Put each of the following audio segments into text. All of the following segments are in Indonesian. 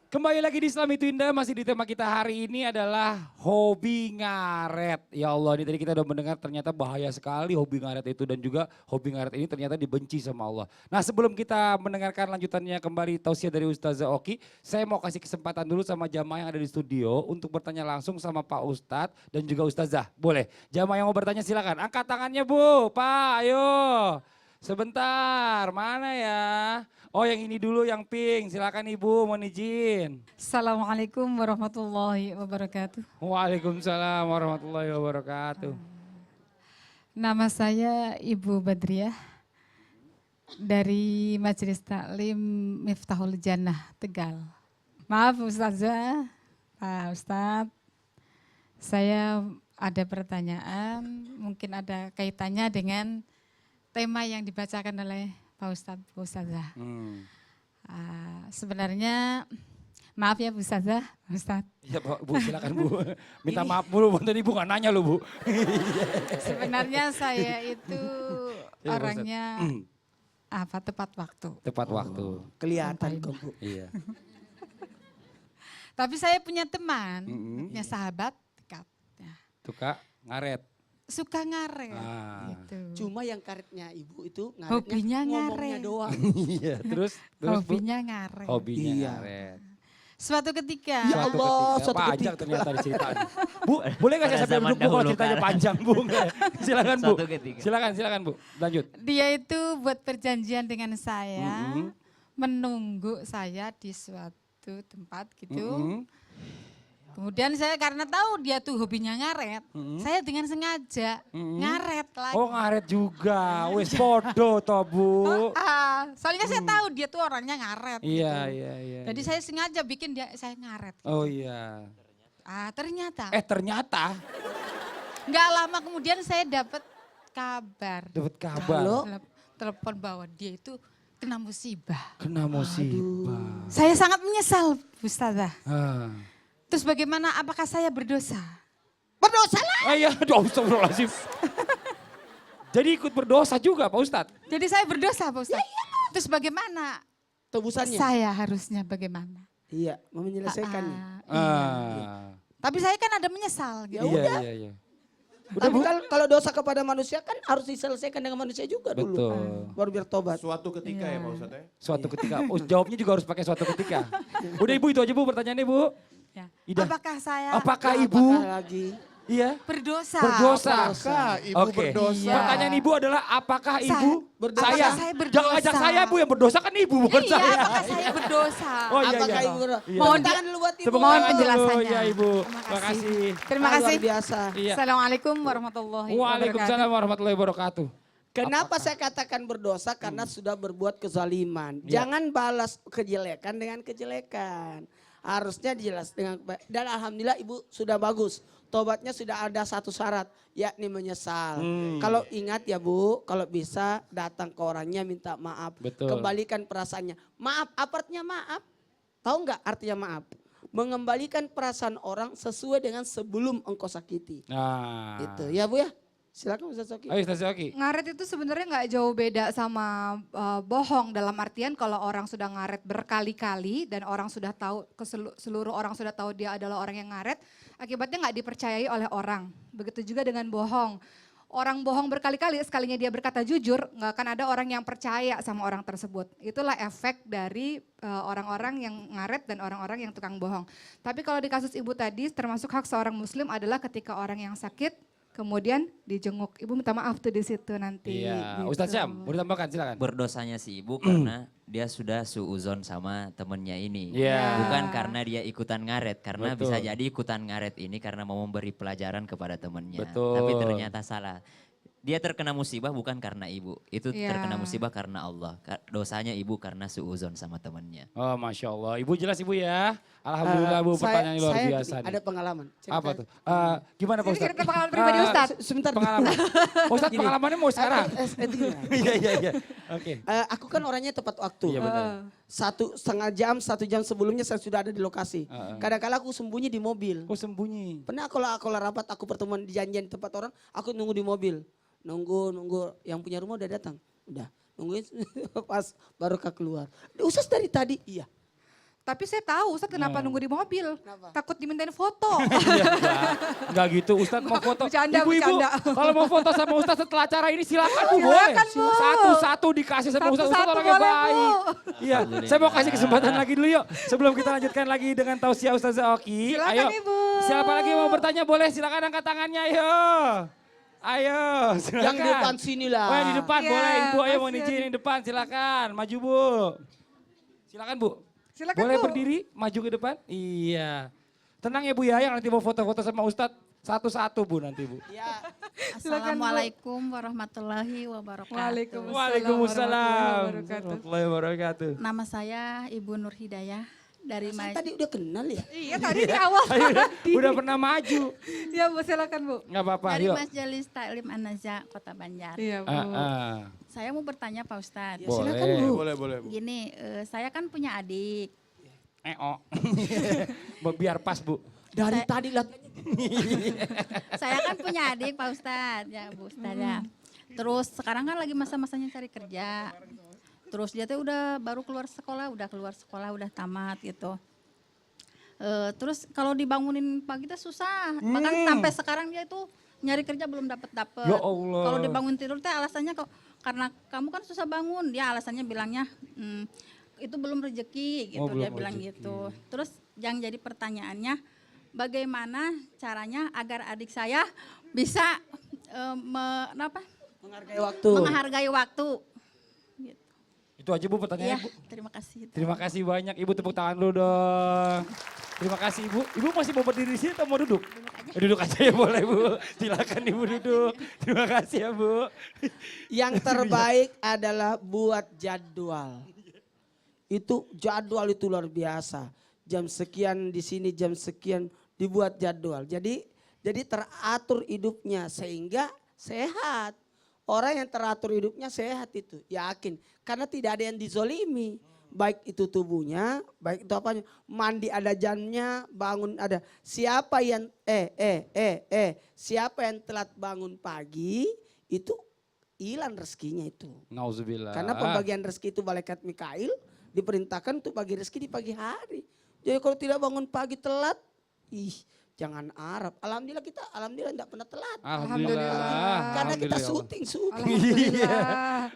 Kembali lagi di Islam itu Indah, masih di tema kita hari ini adalah hobi ngaret. Ya Allah, ini tadi kita udah mendengar ternyata bahaya sekali hobi ngaret itu dan juga hobi ngaret ini ternyata dibenci sama Allah. Nah sebelum kita mendengarkan lanjutannya kembali tausiah dari Ustazah Oki, saya mau kasih kesempatan dulu sama jamaah yang ada di studio untuk bertanya langsung sama Pak Ustadz dan juga Ustazah. Boleh, jamaah yang mau bertanya silakan. Angkat tangannya Bu, Pak, ayo. Sebentar, mana ya? Oh yang ini dulu yang pink, silakan Ibu, mohon izin. Assalamualaikum warahmatullahi wabarakatuh. Waalaikumsalam warahmatullahi wabarakatuh. Nama saya Ibu Badriah dari Majelis Taklim Miftahul Jannah Tegal. Maaf Ustazah, Pak Ustadz, saya ada pertanyaan, mungkin ada kaitannya dengan tema yang dibacakan oleh Pak Ustadz, Bu Ustazah. Sebenarnya maaf ya Bu Ustazah, Ustadz. Iya Bu, silakan Bu. Minta maaf dulu, tadi Bu gak nanya loh Bu. Sebenarnya saya itu Iya, Pak orangnya tepat waktu. Tepat waktu. Kelihatan kok Bu. Iya. Tapi saya punya teman, punya sahabat dekat. Ya. Tuh Kak, ngaret. Suka ngaret. Gitu. Cuma yang karetnya Ibu itu Hobinya ngomongnya ngaret. doang. Iya, terus Bu? Hobinya ngaret. Hobinya Iya. ngaret. Suatu ketika, Ya Allah, suatu panjang ketika. ternyata diceritain. Bu, boleh gak saya Pada sambil zaman duduk Bu kalau dahulu ceritanya kala. panjang Bu? Silakan Bu. Suatu ketika. Silakan Bu, lanjut. dia itu buat perjanjian dengan saya, Mm-mm. menunggu saya di suatu tempat gitu. Mm-mm. Kemudian saya karena tahu dia tuh hobinya ngaret, saya dengan sengaja ngaret lagi. Oh ngaret juga, wes podo toh Bu. Soalnya saya tahu dia tuh orangnya ngaret. Iya, gitu. iya. Jadi saya sengaja bikin saya ngaret. Oh iya. Ternyata Ternyata nggak lama kemudian saya dapat kabar, dapat kabar telepon bahwa dia itu kena musibah. kena musibah. Saya sangat menyesal, Bu Ustazah. Ah. Terus bagaimana? Apakah saya berdosa? Berdosa lah. Ah iya, aduh astagfirullahaladzim. Jadi ikut berdosa juga Pak Ustadz? Jadi saya berdosa, Pak Ustaz. Terus bagaimana? Tebusannya. Saya harusnya bagaimana? Iya, mau menyelesaikannya. Iya. Tapi saya kan ada menyesal. Gitu. Iya. Tapi kalau dosa kepada manusia kan harus diselesaikan dengan manusia juga dulu. Betul. Baru biar tobat. Suatu ketika ya Pak Ustadz ya. Suatu ketika, jawabnya juga harus pakai suatu ketika. Udah Ibu itu aja Bu pertanyaannya Bu. Ya. Ida. Apakah saya Apakah Ya, Ibu apakah lagi? iya berdosa? berdosa? Apakah Ibu Oke. berdosa? Pertanyaan Ibu adalah apakah Ibu berdosa? saya? Apakah saya berdosa? Jangan ajak saya Bu, yang berdosa kan Ibu bukan Iya, saya. apakah saya berdosa? Oh iya Apakah iya. Ibu berdosa? Iya. Mohon tangan dulu buat Ibu. Tepuk Mohon tangan dulu. penjelasannya. Ya Ibu. Terima Terima kasih. Terima kasih. Luar biasa. Iya. Assalamualaikum warahmatullahi wabarakatuh. Waalaikumsalam warahmatullahi wabarakatuh. Kenapa saya katakan berdosa? Karena sudah berbuat kezaliman. Ya. Jangan balas kejelekan dengan kejelekan. Harusnya dijelas dengan baik. Dan alhamdulillah Ibu sudah bagus. Tobatnya sudah ada satu syarat, yakni menyesal. Kalau ingat ya Bu, kalau bisa datang ke orangnya minta maaf. Betul. Kembalikan perasaannya. Maaf, apa artinya maaf? Tahu nggak artinya maaf? Mengembalikan perasaan orang sesuai dengan sebelum engkau sakiti. Nah. Itu ya Bu ya. Silakan Ustaz Soki. Ayo Ustaz Oki. Ngaret itu sebenarnya nggak jauh beda sama bohong, dalam artian kalau orang sudah ngaret berkali-kali dan orang sudah tahu, seluruh orang sudah tahu dia adalah orang yang ngaret, akibatnya nggak dipercayai oleh orang. Begitu juga dengan bohong. Orang bohong berkali-kali, sekalinya dia berkata jujur, nggak akan ada orang yang percaya sama orang tersebut. Itulah efek dari orang-orang yang ngaret dan orang-orang yang tukang bohong. Tapi kalau di kasus ibu tadi, termasuk hak seorang muslim adalah ketika orang yang sakit, kemudian dijenguk. Ibu minta maaf tuh di situ nanti. Iya. gitu. Ustaz Syam, mau ditambahkan silakan. Berdosanya si ibu karena dia sudah suuzon sama temennya ini. Iya. Bukan karena dia ikutan ngaret. Karena Betul. bisa jadi ikutan ngaret ini karena mau memberi pelajaran kepada temennya. Betul. Tapi ternyata salah. Dia terkena musibah bukan karena ibu. Itu Iya. terkena musibah karena Allah. Dosanya ibu karena suuzon sama temennya. Oh Masya Allah. Ibu jelas Ibu ya. Alhamdulillah Bu, pertanyaan luar saya biasa nih. ada pengalaman. Cerita. Apa tuh? Gimana Pak Ini Ustaz? cerita pengalaman pribadi Ustaz. Sebentar. Pengalaman. Ustaz pengalamannya mau sekarang? Itu gimana? Iya. Oke. Aku kan orangnya tepat waktu. Iya benar. 1,5 jam sebelumnya saya sudah ada di lokasi. Kadang-kala aku sembunyi di mobil. Kok sembunyi? Pernah kalau rapat aku pertemuan di janjian di tempat orang, aku nunggu di mobil. Nunggu yang punya rumah udah datang. Udah nungguin pas baru keluar. Ustaz dari tadi? Iya. Tapi saya tahu Ustadz kenapa nunggu di mobil. Kenapa? Takut dimintain foto. Enggak gitu, Ustadz mau foto. Bercanda, Ibu-ibu, bercanda. kalau mau foto sama Ustadz setelah acara ini silakan Bu, boleh. Silakan, Bu. Satu-satu dikasih sama Ustadz. Ustadz Satu-satu orangnya boleh, baik. Bu. Iya, saya mau kasih kesempatan lagi dulu yuk. Sebelum kita lanjutkan lagi dengan tausiah Ustazah Oki. Silakan, Ayo, Ibu. siapa lagi yang mau bertanya boleh silakan angkat tangannya ayo. Ayo, silakan. Yang di depan sini lah. Oh, yang di depan Ya, boleh Ibu, ayo mau kasihan. izin yang depan silakan. Maju Bu. Silakan Bu. Silakan, Boleh Bu. berdiri, maju ke depan? Iya. Tenang ya Bu ya, yang nanti mau foto-foto sama Ustadz satu-satu Bu nanti Bu. Ya, Silakan, Bu. Assalamualaikum warahmatullahi wabarakatuh. Waalaikumsalam. Waalaikumsalam. warahmatullahi Warahmatullahi wabarakatuh. Nama saya Ibu Nur Hidayah dari saya tadi udah kenal ya. Iya tadi di awal. Udah pernah maju. Iya Bu, silakan Bu. Nggak apa-apa, dari yuk. Majelis Taklim An-Naza Kota Banjar. Iya Bu. Saya mau bertanya Pak Ustadz. Ya, silakan Bu. Boleh, Bu. Gini, saya kan punya adik. Biar pas Bu. Dari tadi lah. Saya kan punya adik Pak Ustadz, ya Bu Ustadz ya. Terus sekarang kan lagi masa-masanya cari kerja. Terus dia tuh udah baru keluar sekolah, udah tamat gitu. Terus kalau dibangunin pagi tuh susah. Bahkan sampai sekarang dia itu nyari kerja belum dapat. Ya Allah. Kalau dibangun tidur teh alasannya kok karena kamu kan susah bangun. Dia alasannya bilangnya itu belum rezeki gitu, Oh, dia belum bilang rezeki. gitu. Terus yang jadi pertanyaannya bagaimana caranya agar adik saya bisa Menghargai waktu. menghargai waktu. Gitu. Itu aja Bu Iya, pertanyaannya Bu. terima kasih. Terima kasih banyak Ibu, tepuk tangan dulu dong. Terima kasih Ibu. Ibu masih mau berdiri di sini atau mau duduk? Duduk aja ya boleh Bu. Silakan Ibu duduk. Terima kasih ya Bu. Yang terbaik adalah buat jadwal. Itu jadwal itu luar biasa. Jam sekian di sini, jam sekian dibuat jadwal. Jadi teratur hidupnya sehingga sehat. Orang yang teratur hidupnya sehat itu, yakin. Karena tidak ada yang dizolimi. Baik itu tubuhnya, baik itu apanya. Mandi ada jamnya, bangun ada. Siapa yang siapa yang telat bangun pagi itu hilang rezekinya itu. Nauzubillah. Karena pembagian rezeki itu malaikat Mikail diperintahkan untuk bagi rezeki di pagi hari. Jadi kalau tidak bangun pagi telat, jangan Arab. Alhamdulillah kita enggak pernah telat. Alhamdulillah. Karena kita Alhamdulillah, ya Allah. syuting. Alhamdulillah.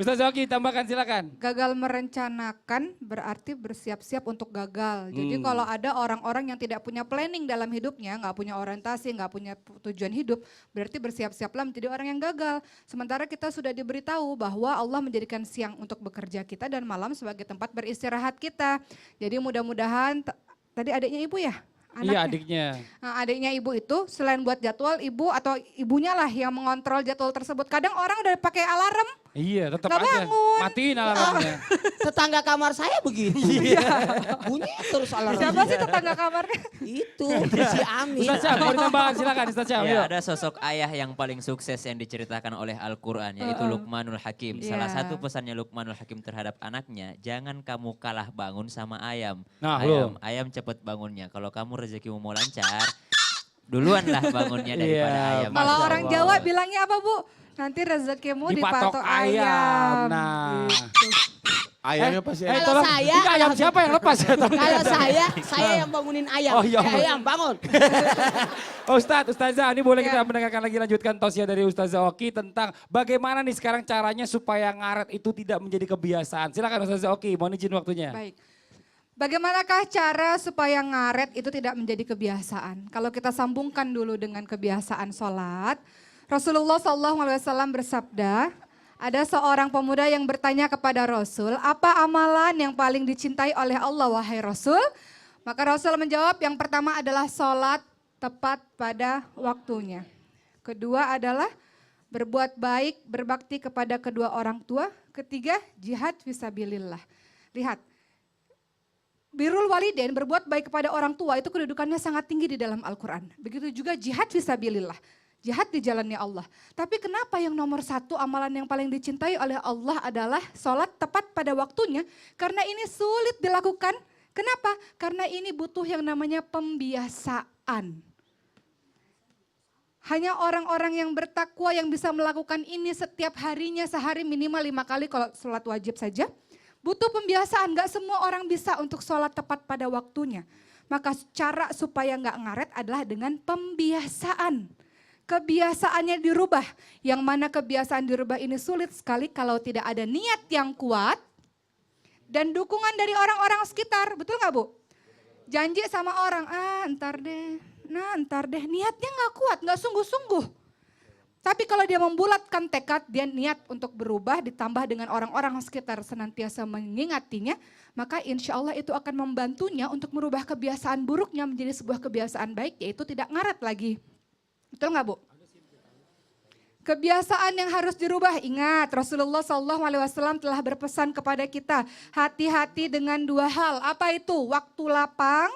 Ustaz Zoki tambahkan silakan. Gagal merencanakan berarti bersiap-siap untuk gagal. Jadi kalau ada orang-orang yang tidak punya planning dalam hidupnya, nggak punya orientasi, nggak punya tujuan hidup, berarti bersiap-siaplah menjadi orang yang gagal. Sementara kita sudah diberitahu bahwa Allah menjadikan siang untuk bekerja kita dan malam sebagai tempat beristirahat kita. Jadi mudah-mudahan, tadi adiknya Ibu ya? Iya Anaknya? adiknya. Nah, adiknya Ibu itu selain buat jadwal, Ibu atau ibunya lah yang mengontrol jadwal tersebut. Kadang orang udah pakai alarm, Iya tetap Nggak aja. bangun. Matiin alarmnya. Tetangga kamar saya begitu. Bunyi terus alarm. siapa sih tetangga kamarnya? Itu si Amin. Ustaz Syam, mau ditambahkan silakan Ustaz Syam. Ya, yuk. ada sosok ayah yang paling sukses yang diceritakan oleh Al-Quran, yaitu Luqmanul Hakim. Salah Iya. satu pesannya Luqmanul Hakim terhadap anaknya, jangan kamu kalah bangun sama ayam. Nah, Ayam cepet bangunnya. Kalau kamu rezekimu mau lancar, duluanlah bangunnya daripada Iya, ayam. Kalau Masya orang Allah. Jawa bilangnya apa Bu? Nanti rezekimu dipatok ayam. Nah. Ayamnya pasti Eh, Kalau tolong, saya- ini ayam siapa yang lepas ya? Tolong. Kalau saya yang bangunin ayam. Oh, iya. Ayam bangun. Oh, Ustazah, ini boleh kita mendengarkan lagi lanjutkan tausiah dari Ustazah Oki tentang bagaimana nih sekarang caranya supaya ngaret itu tidak menjadi kebiasaan. Silakan Ustazah Oki, mohon izin waktunya. Baik. Bagaimanakah cara supaya ngaret itu tidak menjadi kebiasaan? Kalau kita sambungkan dulu dengan kebiasaan sholat, Rasulullah SAW bersabda, ada seorang pemuda yang bertanya kepada Rasul, apa amalan yang paling dicintai oleh Allah wahai Rasul? Maka Rasul menjawab, yang pertama adalah sholat tepat pada waktunya. Kedua adalah berbuat baik, berbakti kepada kedua orang tua. Ketiga, jihad fisabilillah. Lihat, birrul walidain, berbuat baik kepada orang tua itu kedudukannya sangat tinggi di dalam Al-Quran. Begitu juga jihad fisabilillah, jihad di jalannya Allah. Tapi kenapa yang nomor satu amalan yang paling dicintai oleh Allah adalah sholat tepat pada waktunya? Karena ini sulit dilakukan. Kenapa? Karena ini butuh yang namanya pembiasaan. Hanya orang-orang yang bertakwa yang bisa melakukan ini setiap harinya, sehari minimal 5 kali kalau sholat wajib saja. Butuh pembiasaan, gak semua orang bisa untuk sholat tepat pada waktunya. Maka cara supaya gak ngaret adalah dengan pembiasaan. Kebiasaannya dirubah. Yang mana kebiasaan dirubah ini sulit sekali kalau tidak ada niat yang kuat. Dan dukungan dari orang-orang sekitar, betul gak Bu? Janji sama orang, ntar deh. Niatnya gak kuat, gak sungguh-sungguh. Tapi kalau dia membulatkan tekad, dia niat untuk berubah ditambah dengan orang-orang sekitar senantiasa mengingatinya, maka insya Allah itu akan membantunya untuk merubah kebiasaan buruknya menjadi sebuah kebiasaan baik, yaitu tidak ngaret lagi. Betul nggak Bu? Kebiasaan yang harus dirubah, ingat Rasulullah SAW telah berpesan kepada kita, hati-hati dengan dua hal. Apa itu? Waktu lapang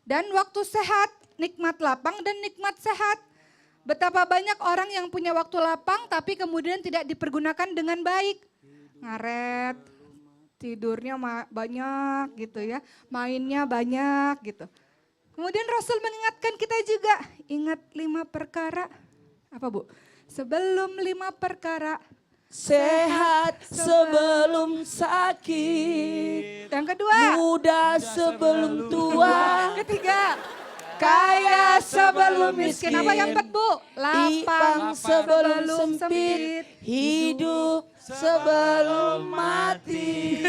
dan waktu sehat, nikmat lapang dan nikmat sehat. Betapa banyak orang yang punya waktu lapang tapi kemudian tidak dipergunakan dengan baik. Ngaret, tidurnya banyak gitu ya, mainnya banyak gitu. Kemudian Rasul mengingatkan kita juga, ingat 5 perkara. Apa Bu? Sebelum 5 perkara. Sehat sebelum sakit. Yang kedua. Muda sebelum tua. Ketiga. Kaya sebelum miskin. Apa yang 4 Bu? Lapang sebelum sempit. Hidup sebelum mati.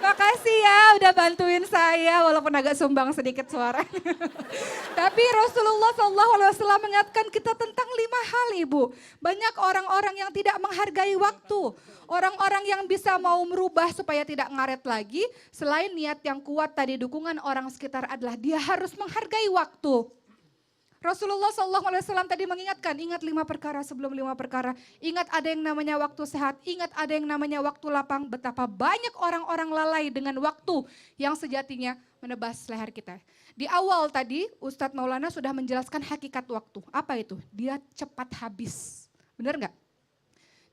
Makasih ya udah bantuin saya walaupun agak sumbang sedikit suara. Tapi Rasulullah SAW mengingatkan kita tentang 5 hal Ibu. Banyak orang-orang yang tidak menghargai waktu. Orang-orang yang bisa mau merubah supaya tidak ngaret lagi. Selain niat yang kuat tadi dukungan orang sekitar adalah dia harus menghargai waktu. Rasulullah SAW tadi mengingatkan, ingat 5 perkara sebelum 5 perkara. Ingat ada yang namanya waktu sehat, ingat ada yang namanya waktu lapang. Betapa banyak orang-orang lalai dengan waktu yang sejatinya menebas leher kita. Di awal tadi Ustadz Maulana sudah menjelaskan hakikat waktu. Apa itu? Dia cepat habis. Benar nggak?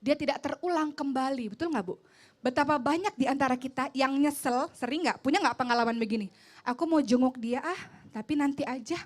Dia tidak terulang kembali, betul nggak Bu? Betapa banyak di antara kita yang nyesel, sering nggak? Punya nggak pengalaman begini? Aku mau jenguk dia tapi nanti aja.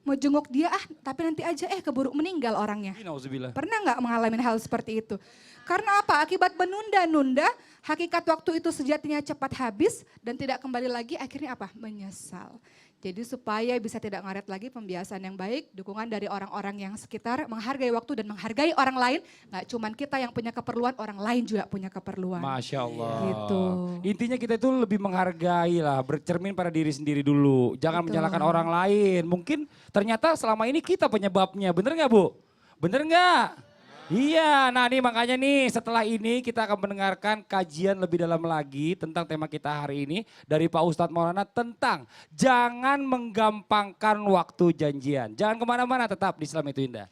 Mau jenguk dia tapi nanti aja keburu meninggal orangnya. Nauzubillah. Pernah nggak mengalami hal seperti itu? Karena apa? Akibat menunda-nunda, hakikat waktu itu sejatinya cepat habis dan tidak kembali lagi, akhirnya apa? Menyesal. Jadi supaya bisa tidak ngaret lagi, pembiasaan yang baik, dukungan dari orang-orang yang sekitar, menghargai waktu dan menghargai orang lain. Nggak cuman kita yang punya keperluan, orang lain juga punya keperluan. Masya Allah. Gitu. Intinya kita itu lebih menghargai lah, bercermin pada diri sendiri dulu. Jangan Betul. menyalahkan orang lain. Mungkin ternyata selama ini kita penyebabnya, bener nggak Bu? Bener nggak? Iya, nah nih makanya nih setelah ini kita akan mendengarkan kajian lebih dalam lagi tentang tema kita hari ini dari Pak Ustadz Maulana tentang jangan menggampangkan waktu janjian. Jangan kemana-mana, tetap di Islam itu Indah.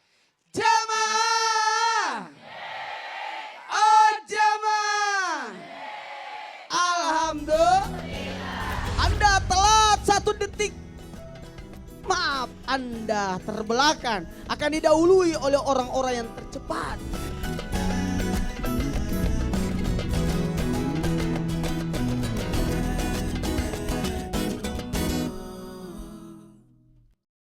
Jamaah. Oh jamaah. Alhamdulillah. Anda telat 1 detik. Maaf, Anda terbelakang akan didahului oleh orang-orang yang tercepat.